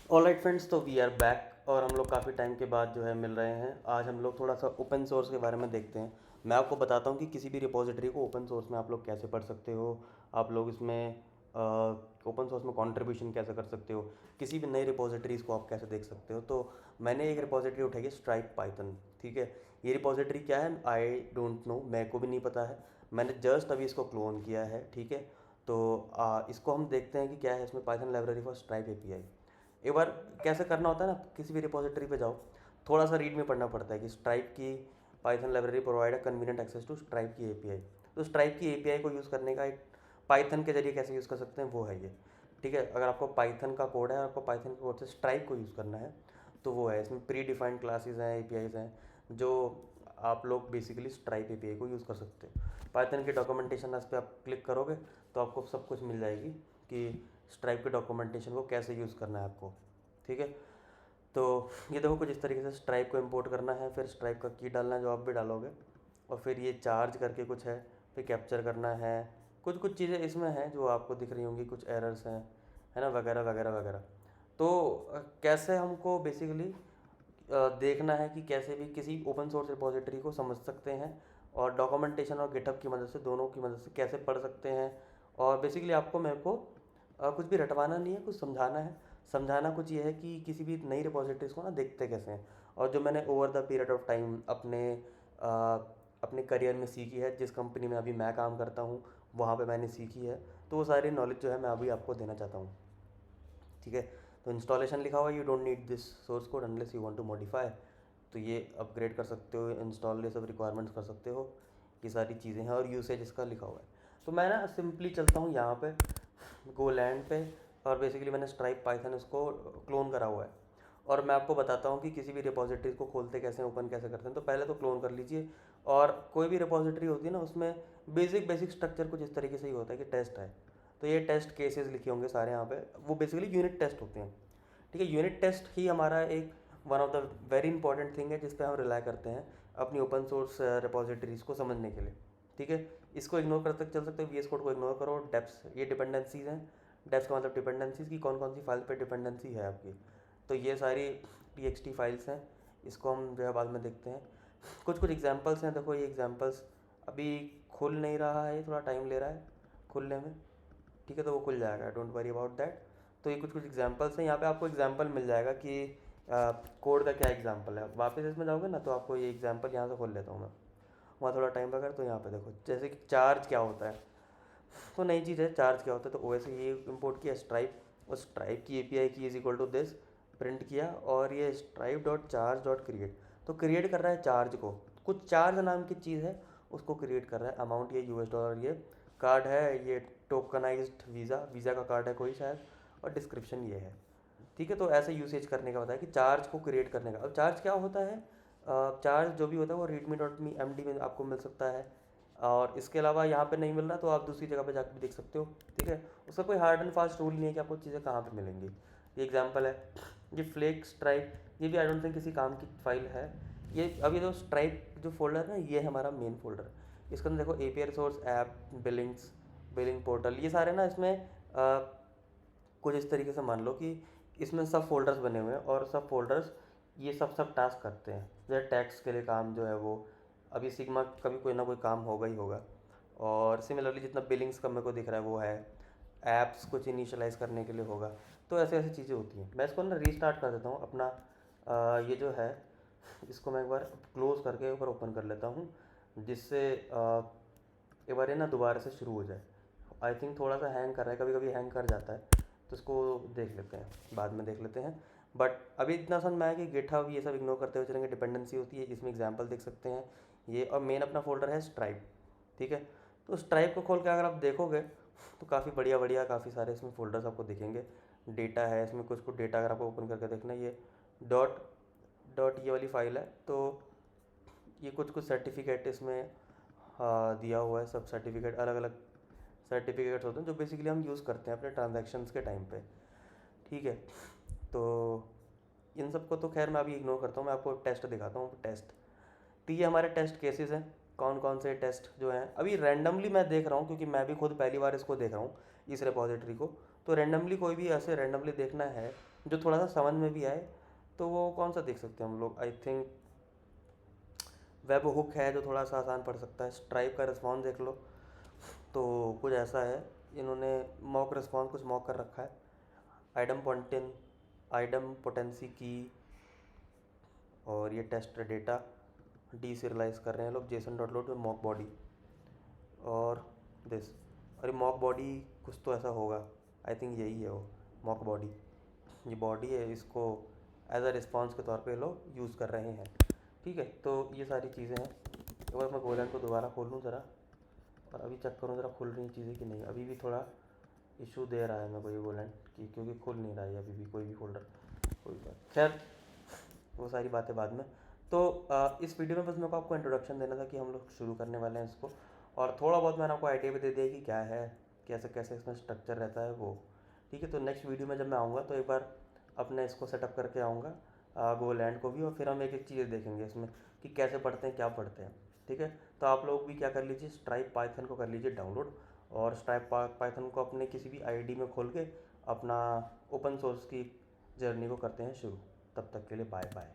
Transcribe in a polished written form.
Alright friends, तो we are back और हम लोग काफ़ी टाइम के बाद जो है मिल रहे हैं। आज हम लोग थोड़ा सा ओपन सोर्स के बारे में देखते हैं। मैं आपको बताता हूँ कि किसी भी रिपोजिटरी को ओपन सोर्स में आप लोग कैसे पढ़ सकते हो। आप लोग इसमें ओपन सोर्स में कंट्रीब्यूशन कैसे कर सकते हो, किसी भी नई रिपोजिटरीज़ को आप कैसे देख सकते हो। तो मैंने एक रिपोजिटरी उठाई है, स्ट्राइप पाइथन। ठीक है, ये रिपोजिटरी क्या है आई डोंट नो, मेरे को भी नहीं पता है। मैंने जस्ट अभी इसको क्लोन किया है। ठीक है, तो इसको हम देखते हैं कि क्या है इसमें। Python library for stripe API. एक बार कैसे करना होता है ना, किसी भी रिपोजिटरी पे जाओ, थोड़ा सा रीड में पढ़ना पड़ता है कि स्ट्राइप की पाइथन लाइब्रेरी प्रोवाइड है कन्वीनियंट एक्सेस टू स्ट्राइप की एपीआई। तो स्ट्राइप की एपीआई को यूज़ करने का एक पाइथन के जरिए कैसे यूज़ कर सकते हैं वो है ये। ठीक है, अगर आपको पाइथन का कोड है, आपको पाइथन के कोड से स्ट्राइप को यूज़ करना है तो वो है। इसमें प्री डिफाइंड क्लासेस हैं, एपीआईज हैं, जो आप लोग बेसिकली स्ट्राइप एपीआई को यूज़ कर सकते हैं। पाइथन की डॉक्यूमेंटेशन इस पर आप क्लिक करोगे तो आपको सब कुछ मिल जाएगी कि स्ट्राइप के डॉक्यूमेंटेशन को कैसे यूज़ करना है आपको। ठीक है, तो ये देखो कुछ इस तरीके से स्ट्राइप को इंपोर्ट करना है, फिर स्ट्राइप का की डालना है जो आप भी डालोगे, और फिर ये चार्ज करके कुछ है, फिर कैप्चर करना है। कुछ कुछ चीज़ें इसमें हैं जो आपको दिख रही होंगी, कुछ एरर्स हैं, है ना, वगैरह वगैरह वगैरह। तो कैसे हमको बेसिकली देखना है कि कैसे भी किसी ओपन सोर्स रिपोजिटरी को समझ सकते हैं, और डॉक्यूमेंटेशन और गिटहब की मदद से, दोनों की मदद से कैसे पढ़ सकते हैं। और बेसिकली आपको मेरे को कुछ भी रटवाना नहीं है, कुछ समझाना है। समझाना कुछ ये है कि किसी भी नई रिपोजिटरीज को ना देखते कैसे हैं, और जो मैंने over the period of time अपने करियर में सीखी है, जिस कंपनी में अभी मैं काम करता हूँ वहाँ पे मैंने सीखी है, तो वो सारी नॉलेज जो है मैं अभी आपको देना चाहता हूँ। ठीक है, तो इंस्टॉलेशन लिखा हुआ है, you don't need this source code unless you want to modify. तो ये अपग्रेड कर सकते हो, इंस्टॉल ये सब रिक्वायरमेंट्स कर सकते हो, ये सारी चीज़ें हैं, और यूसेज इसका लिखा हुआ है। तो मैं ना सिंपली चलता हूँ यहाँ पे गोलैंड पे, और बेसिकली मैंने स्ट्राइप पाइथन इसको क्लोन करा हुआ है। और मैं आपको बताता हूँ कि किसी भी रिपोजिटरी को खोलते कैसे, ओपन कैसे करते हैं। तो पहले तो क्लोन कर लीजिए, और कोई भी रिपोजिटरी होती है ना, उसमें बेसिक बेसिक स्ट्रक्चर कुछ इस तरीके से ही होता है कि टेस्ट है। तो ये टेस्ट केसेस लिखे होंगे सारे यहाँ पे, वो बेसिकली यूनिट टेस्ट होते हैं। ठीक है, यूनिट टेस्ट ही हमारा एक one of the very important thing है जिस पे हम रिलाई करते हैं अपनी ओपन सोर्स रिपोजिटरीज को समझने के लिए। ठीक है, इसको इग्नोर कर तक चल सकते हो, वी एस कोड को इग्नोर करो। डेप्स, ये डिपेंडेंसीज हैं। डेप्स का मतलब डिपेंडेंसीज की कौन कौन सी फाइल पे डिपेंडेंसी है आपकी। तो ये सारी टी फाइल्स हैं, इसको हम जो है बाद में देखते हैं। कुछ कुछ एग्जांपल्स हैं, देखो ये एग्जांपल्स अभी खुल नहीं रहा है, थोड़ा टाइम ले रहा है खुलने में। ठीक है, तो वो खुल जाएगा, डोंट वरी अबाउट दैट। तो ये कुछ कुछ एग्जांपल्स हैं, यहाँ पे आपको एग्जांपल मिल जाएगा कि कोड का क्या एग्जांपल है। वापस इसमें जाओगे ना तो आपको ये एग्जांपल यहाँ से खोल लेता हूँ मैं, वहाँ थोड़ा टाइम लगा। तो यहाँ पे देखो जैसे कि चार्ज क्या होता है, तो नई चीज़ है चार्ज क्या होता है। तो ओ से ये इंपोर्ट किया स्ट्राइप, और स्ट्राइप की एपीआई की is equal to this print किया, और ये Stripe dot charge dot create. तो क्रिएट कर रहा है चार्ज को, कुछ चार्ज नाम की चीज़ है उसको क्रिएट कर रहा है। अमाउंट ये US$, ये कार्ड है, ये टोकनाइज्ड वीज़ा, वीज़ा का कार्ड है कोई शायद, और डिस्क्रिप्शन ये है। ठीक है, तो ऐसे यूसेज करने का बताया कि चार्ज को क्रिएट करने का। अब चार्ज क्या होता है, चार्ज जो भी होता है वो readme dot me M D में आपको मिल सकता है, और इसके अलावा यहाँ पे नहीं मिल रहा तो आप दूसरी जगह पे जाकर भी देख सकते हो। ठीक है, उसका कोई हार्ड एंड फास्ट रूल नहीं है कि आपको चीज़ें कहाँ पे मिलेंगी। ये एग्जांपल है, ये फ्लेक स्ट्राइप, ये भी आई डोंट थिंक किसी काम की फाइल है। ये अभी जो स्ट्राइप जो फोल्डर है ना, ये है हमारा मेन फोल्डर। इसके अंदर देखो API resource, app, Billings, billing portal, ये सारे ना इसमें कुछ इस तरीके से मान लो कि इसमें सब फोल्डर्स बने हुए हैं, और सब फोल्डर्स ये सब टास्क करते हैं। जैसे टैक्स के लिए काम जो है वो अभी सिग्मा का भी कोई ना कोई काम होगा ही होगा। और सिमिलरली जितना बिलिंग्स का मेरे को दिख रहा है वो है, ऐप्स कुछ इनिशियलाइज़ करने के लिए होगा। तो ऐसे ऐसी चीज़ें होती हैं। मैं इसको ना रीस्टार्ट कर देता हूँ अपना, ये जो है इसको मैं एक बार क्लोज़ करके ऊपर ओपन कर लेता हूँ, जिससे एक बार ये ना दोबारा से शुरू हो जाए। आई थिंक थोड़ा सा हैंग कर रहा है, कभी कभी हैंग कर जाता है, तो इसको देख लेते हैं, बाद में देख लेते हैं। बट अभी इतना समझ में आया कि गिटहब ये सब इग्नोर करते हुए चलेंगे। डिपेंडेंसी होती है, इसमें एग्जांपल देख सकते हैं ये, और मेन अपना फोल्डर है स्ट्राइप। ठीक है, तो स्ट्राइप को खोल के अगर आप देखोगे तो काफ़ी बढ़िया बढ़िया काफ़ी सारे इसमें फोल्डर्स आपको दिखेंगे। डेटा है इसमें, कुछ कुछ डेटा अगर आपको ओपन करके देखना है, ये डॉट डॉट ये वाली फाइल है। तो ये कुछ कुछ सर्टिफिकेट इसमें दिया हुआ है, सब सर्टिफिकेट अलग अलग सर्टिफिकेट्स होते हैं जो बेसिकली हम यूज़ करते हैं अपने ट्रांजैक्शंस के टाइम पे। ठीक है, तो इन सबको तो खैर मैं अभी इग्नोर करता हूँ, मैं आपको टेस्ट दिखाता हूँ। टेस्ट, तो ये हमारे टेस्ट केसेस हैं। कौन कौन से टेस्ट जो हैं अभी रैंडमली मैं देख रहा हूँ, क्योंकि मैं भी खुद पहली बार इसको देख रहा हूँ, इस रिपोजिटरी को। तो रैंडमली कोई भी ऐसे रैंडमली देखना है जो थोड़ा सा समझ में भी आए। तो वो कौन सा देख सकते हैं हम लोग, आई थिंक वेब हुक है जो थोड़ा सा आसान पड़ सकता है। स्ट्राइप का रिस्पॉन्स देख लो, तो कुछ ऐसा है, इन्होंने मॉक रिस्पॉन्स कुछ मॉक कर रखा है। आइडम पोटेंसी की, और ये टेस्ट डेटा डी सीरियलाइज कर रहे हैं लोग जेसन डॉट लोड में मॉक बॉडी और दिस। और ये मॉक बॉडी कुछ तो ऐसा होगा, आई थिंक यही है वो मॉक बॉडी। ये बॉडी है, इसको एज अ रिस्पॉन्स के तौर पे लोग यूज़ कर रहे हैं। ठीक है, तो ये सारी चीज़ें हैं। एक बार मैं गोलैंड को दोबारा खोल लूँ ज़रा, और अभी चेक करूँ ज़रा खुल रही हैं चीज़ें कि नहीं। अभी भी थोड़ा इशू दे रहा है मेरे को ये गोलैंड की, क्योंकि खुल नहीं रहा है अभी भी कोई भी फोल्डर। कोई बात, खैर वो सारी बातें बाद में। तो इस वीडियो में बस मेरे को आपको इंट्रोडक्शन देना था कि हम लोग शुरू करने वाले हैं इसको, और थोड़ा बहुत मैंने आपको आइडिया भी दे दिया कि क्या है, कैसे कैसे इसमें स्ट्रक्चर रहता है वो। ठीक है, तो नेक्स्ट वीडियो में जब मैं आऊँगा तो एक बार अपने इसको सेटअप करके आऊँगा गोलैंड को भी, और फिर हम एक एक चीज़ देखेंगे इसमें कि कैसे पढ़ते हैं, क्या पढ़ते हैं। ठीक है, तो आप लोग भी क्या कर लीजिए, स्ट्राइप पाइथन को कर लीजिए डाउनलोड, और स्ट्राइप पाइथन को अपने किसी भी आईडी में खोल के अपना ओपन सोर्स की जर्नी को करते हैं शुरू। तब तक के लिए बाय बाय।